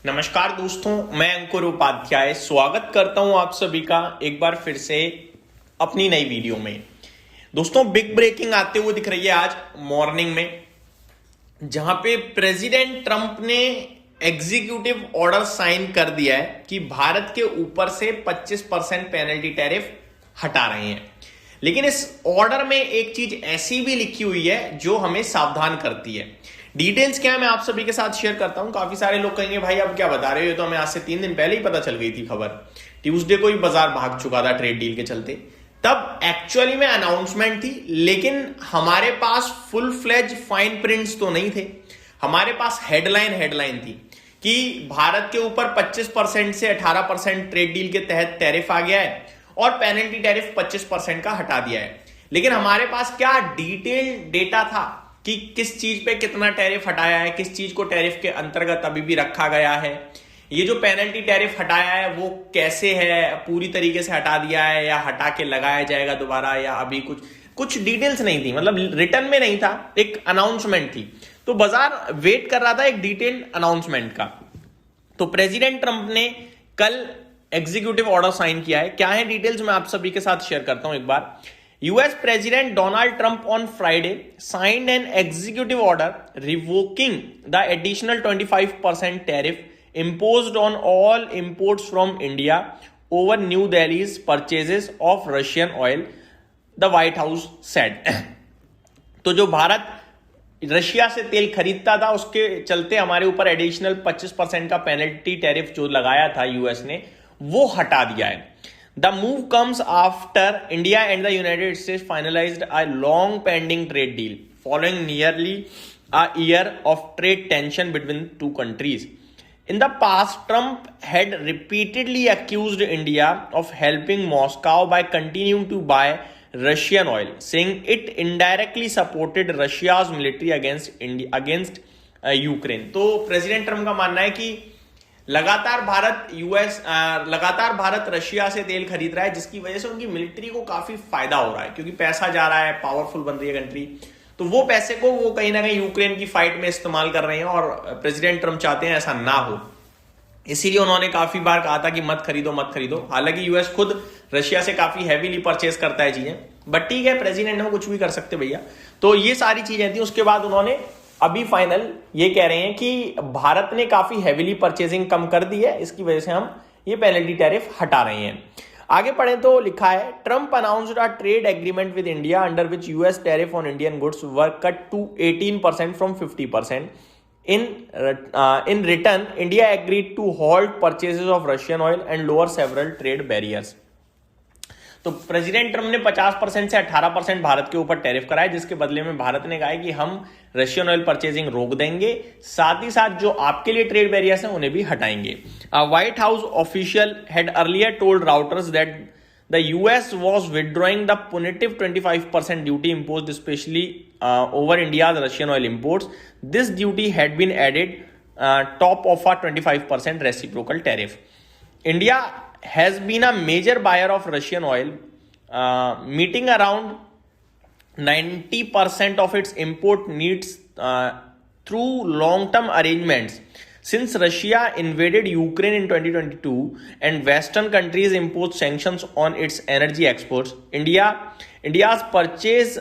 नमस्कार दोस्तों, मैं अंकुर उपाध्याय स्वागत करता हूं आप सभी का एक बार फिर से अपनी नई वीडियो में। दोस्तों, बिग ब्रेकिंग आते हुए दिख रही है आज मॉर्निंग में, जहां पे प्रेसिडेंट ट्रंप ने एग्जीक्यूटिव ऑर्डर साइन कर दिया है कि भारत के ऊपर से 25% पेनल्टी टैरिफ हटा रहे हैं। लेकिन इस ऑर्डर में एक चीज ऐसी भी लिखी हुई है जो हमें सावधान करती है। डिटेल्स क्या है मैं आप सभी के साथ शेयर करता हूं। काफी सारे लोग कहेंगे भाई अब क्या बता रहे हो, तो हमें आज से 3 दिन पहले ही पता चल गई थी खबर। ट्यूसडे को ही बाजार भाग चुका था ट्रेड डील के चलते, तब एक्चुअली में अनाउंसमेंट थी, लेकिन हमारे पास फुल फ्लेज फाइन प्रिंट्स तो नहीं थे। हमारे पास हेडलाइन थी कि भारत के ऊपर 25% से 18% ट्रेड डील के तहत टैरिफ आ गया है और पेनल्टी टैरिफ 25% का हटा दिया है। लेकिन हमारे पास क्या डिटेल डेटा था कि किस चीज पे कितना टैरिफ हटाया है, किस चीज को टैरिफ के अंतर्गत अभी भी रखा गया है, ये जो पेनल्टी टैरिफ हटाया है वो कैसे है, पूरी तरीके से हटा दिया है या हटा के लगाया जाएगा दोबारा, या अभी कुछ डिटेल्स नहीं थी, मतलब रिटर्न में नहीं था, एक अनाउंसमेंट थी। तो बाजार वेट कर रहा था एक डिटेल्ड अनाउंसमेंट का। तो प्रेसिडेंट ट्रंप ने कल एग्जीक्यूटिव ऑर्डर साइन किया है। क्या है डिटेल्स मैं आप सभी के साथ शेयर करता हूं एक बार। US President Donald Trump on Friday signed an executive order revoking the additional 25% tariff imposed on all imports from India over New Delhi's purchases of Russian oil, the White House said. तो जो Bharat Russia से तेल खरीदता था उसके चलते हमारे ऊपर एडिशनल 25% का पेनल्टी टैरिफ जो लगाया था यूएस ने, वो हटा दिया है। The move comes after India and the United States finalized a long pending trade deal following nearly a year of trade tension between two countries. In the past, Trump had repeatedly accused India of helping Moscow by continuing to buy Russian oil, saying it indirectly supported Russia's military against Ukraine. तो president Trump का मानना है कि लगातार Bharat Russia से तेल खरीद रहा है, जिसकी वजह से उनकी मिलिट्री को काफी फायदा हो रहा है, क्योंकि पैसा जा रहा है, पावरफुल बन रही है कंट्री। तो वो पैसे को वो कहीं ना कहीं यूक्रेन की फाइट में इस्तेमाल कर रहे हैं और प्रेसिडेंट ट्रंप चाहते हैं ऐसा ना हो। इसीलिए उन्होंने काफी बार कहा था कि मत खरीदो। हालांकि यूएस खुद रशिया से काफी हैवीली परचेस करता है चीजें, बट ठीक है, प्रेसिडेंट है, कुछ भी कर सकते भैया। तो ये सारी चीजें थी। उसके बाद उन्होंने अभी फाइनल ये कह रहे हैं कि भारत ने काफी हैवीली परचेजिंग कम कर दी है, इसकी वजह से हम ये पेनल्टी टैरिफ हटा रहे हैं। आगे पढ़ें तो लिखा है, Trump announced a trade agreement with India under which US tariff on Indian goods were cut to 18% from 50%। In return, India agreed to halt purchases of Russian oil and lower several trade barriers. तो president Trump ने 50% से 18% भारत के ऊपर tariff कराया, जिसके बदले में भारत ने कहा है कि हम रशियन ऑयल परचेजिंग रोक देंगे, साथ ही साथ जो आपके लिए ट्रेड बैरियर्स हैं उन्हें भी हटाएंगे। White house official had earlier told routers that the US was withdrawing the punitive 25% duty imposed especially over India's Russian oil imports. This duty had been added top of a 25% reciprocal tariff. India has been a major buyer of Russian oil, meeting around 90% of its import needs through long-term arrangements. Since Russia invaded Ukraine in 2022 and Western countries imposed sanctions on its energy exports, India's purchase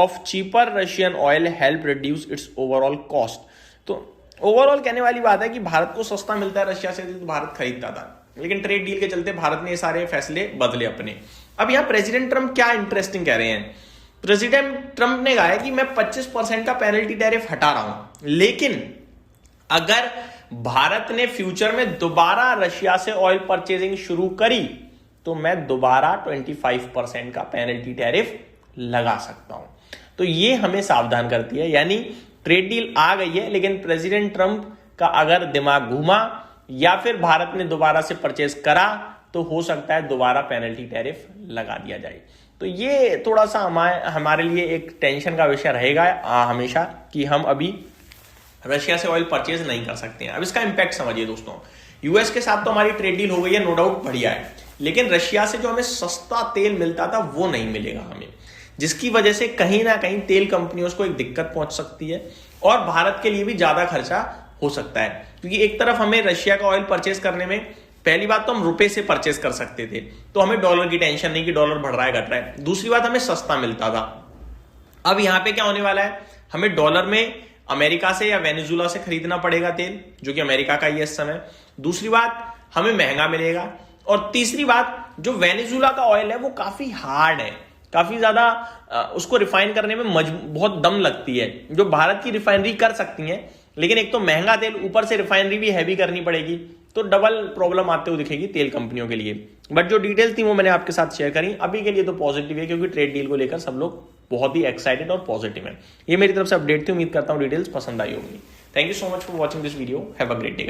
of cheaper Russian oil helped reduce its overall cost. तो overall कहने वाली बात है कि भारत को सस्ता मिलता है रशिया से, तो भारत खरीदता था, लेकिन ट्रेड डील के चलते भारत ने ये सारे फैसले बदले अपने। अब यहाँ प्रेसिडेंट ट्रंप क्या इंटरेस्टिंग कह रहे हैं। प्रेसिडेंट ट्रंप ने कहा है कि मैं 25% का पेनल्टी टैरिफ हटा रहा हूं, लेकिन अगर भारत ने फ्यूचर में दोबारा रशिया से ऑयल परचेजिंग शुरू करी तो मैं दोबारा 25% का पेनल्टी टैरिफ लगा सकता हूं। तो ये हमें सावधान करती है, यानी ट्रेड डील आ गई है, लेकिन प्रेसिडेंट ट्रंप का अगर दिमाग घूमा या फिर भारत ने दोबारा से परचेज करा तो हो सकता है दोबारा पेनल्टी टैरिफ लगा दिया जाए। तो ये थोड़ा सा हमारे लिए एक टेंशन का विषय रहेगा हमेशा कि हम अभी रशिया से ऑयल परचेज नहीं कर सकते हैं। अब इसका इंपैक्ट समझिए दोस्तों, यूएस के साथ तो हमारी ट्रेड डील हो गई है, नो डाउट बढ़िया है, लेकिन रशिया से जो हमें सस्ता तेल मिलता था वो नहीं मिलेगा हमें, जिसकी वजह से कहीं ना कहीं तेल कंपनियों को एक दिक्कत पहुंच सकती है और भारत के लिए भी ज्यादा खर्चा हो सकता है, क्योंकि एक तरफ हमें रशिया का ऑयल परचेस करने में पहली बात तो हम रुपए से परचेस कर सकते थे, तो हमें डॉलर की टेंशन नहीं कि डॉलर बढ़ रहा है घट रहा है। दूसरी बात हमें सस्ता मिलता था। अब यहां पे क्या होने वाला है, हमें डॉलर में अमेरिका से या वेनेजुला से खरीदना पड़ेगा तेल, जो कि अमेरिका का ही है इस समय। दूसरी बात हमें महंगा मिलेगा, और तीसरी बात जो वेनेजुला का ऑयल है वो काफी हार्ड है, काफी ज्यादा उसको रिफाइन करने में बहुत दम लगती है, जो भारत की रिफाइनरी कर सकती है, लेकिन एक तो महंगा तेल, ऊपर से रिफाइनरी भी हैवी करनी पड़ेगी, तो डबल प्रॉब्लम आते हुए दिखेगी तेल कंपनियों के लिए। बट जो डिटेल्स थी वो मैंने आपके साथ शेयर करी। अभी के लिए तो पॉजिटिव है, क्योंकि ट्रेड डील को लेकर सब लोग बहुत ही एक्साइटेड और पॉजिटिव है। ये मेरी तरफ से अपडेट थी, उम्मीद करता हूं डिटेल्स पसंद आई होगी। Thank you so much for watching this video, have a great day.